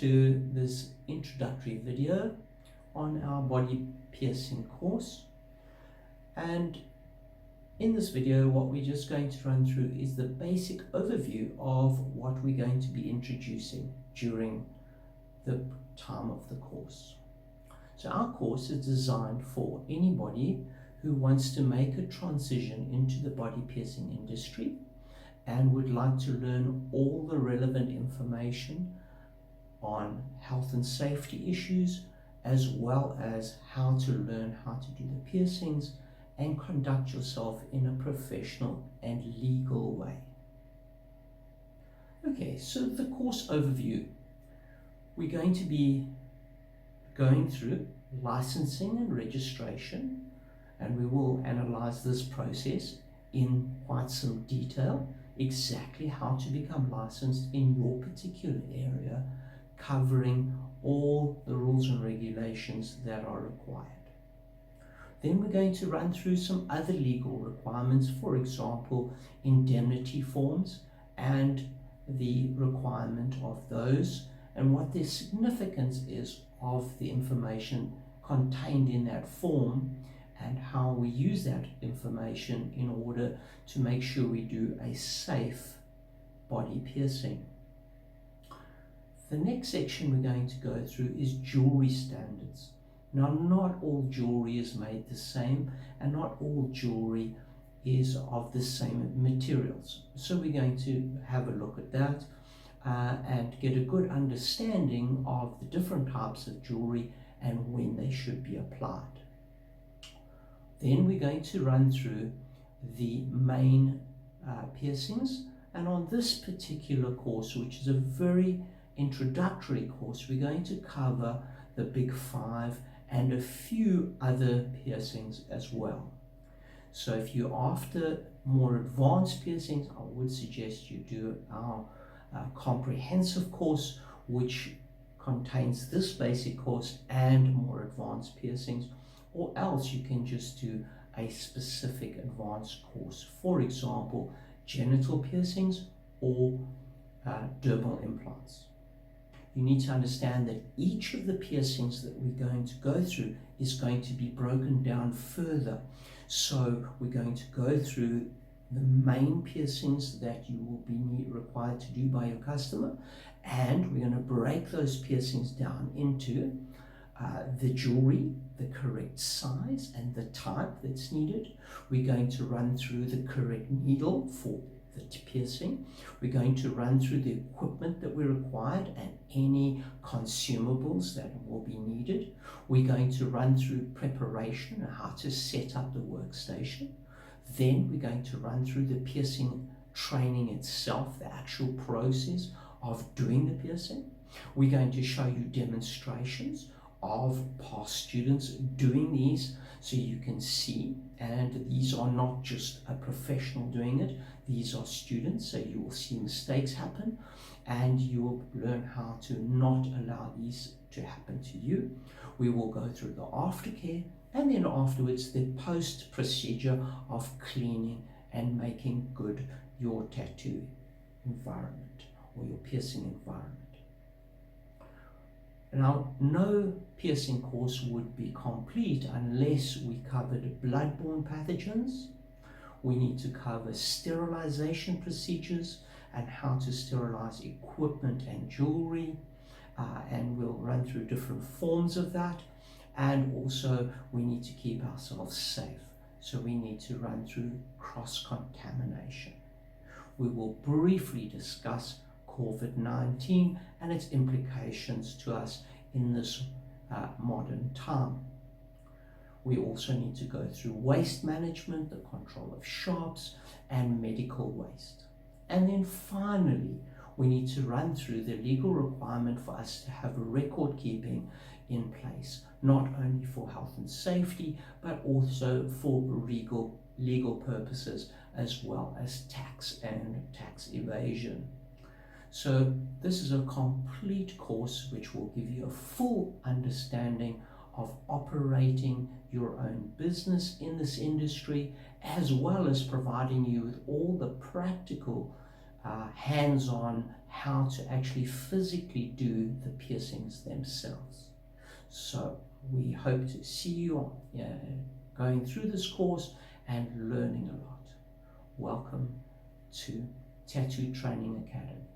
to this introductory video on our body piercing course. And in this video, what we're just going to run through is the basic overview of what we're going to be introducing during the time of the course. So our course is designed for anybody who wants to make a transition into the body piercing industry and would like to learn all the relevant information on health and safety issues, as well as how to learn how to do the piercings and conduct yourself in a professional and legal way. Okay, so the course overview. We're going to be going through licensing and registration, and we will analyze this process in quite some detail, exactly how to become licensed in your particular area, covering all the rules and regulations that are required. Then we're going to run through some other legal requirements, for example, indemnity forms and the requirement of those, and what the significance is of the information contained in that form, and how we use that information in order to make sure we do a safe body piercing. The next section we're going to go through is jewelry standards. Now, not all jewelry is made the same, and not all jewelry is of the same materials. So we're going to have a look at that and get a good understanding of the different types of jewelry and when they should be applied. Then we're going to run through the main piercings, and on this particular course, which is a very introductory course, we're going to cover the big five and a few other piercings as well. So if you're after more advanced piercings, I would suggest you do our comprehensive course, which contains this basic course and more advanced piercings, or else you can just do a specific advanced course, for example, genital piercings or dermal implants. You need to understand that each of the piercings that we're going to go through is going to be broken down further. So we're going to go through the main piercings that you will be required to do by your customer, and we're going to break those piercings down into the jewelry, the correct size and the type that's needed. We're going to run through the correct needle for the piercing. We're going to run through the equipment that we required and any consumables that will be needed. We're going to run through preparation and how to set up the workstation. Then we're going to run through the piercing training itself, the actual process of doing the piercing. We're going to show you demonstrations of past students doing these so you can see, and these are not just a professional doing it, these are students, so you will see mistakes happen and you will learn how to not allow these to happen to you. We will go through the aftercare, and then afterwards the post procedure of cleaning and making good your tattoo environment or your piercing environment. Now, no piercing course would be complete unless we covered bloodborne pathogens. We need to cover sterilization procedures and how to sterilize equipment and jewelry, and we'll run through different forms of that. And also we need to keep ourselves safe, so we need to run through cross-contamination. We will briefly discuss COVID-19 and its implications to us in this modern time. We also need to go through waste management, the control of shops, and medical waste. And then finally, we need to run through the legal requirement for us to have record keeping in place, not only for health and safety, but also for legal purposes, as well as tax and tax evasion. So this is a complete course which will give you a full understanding of operating your own business in this industry, as well as providing you with all the practical hands-on how to actually physically do the piercings themselves. So we hope to see you going through this course and learning a lot. Welcome to Tattoo Training Academy.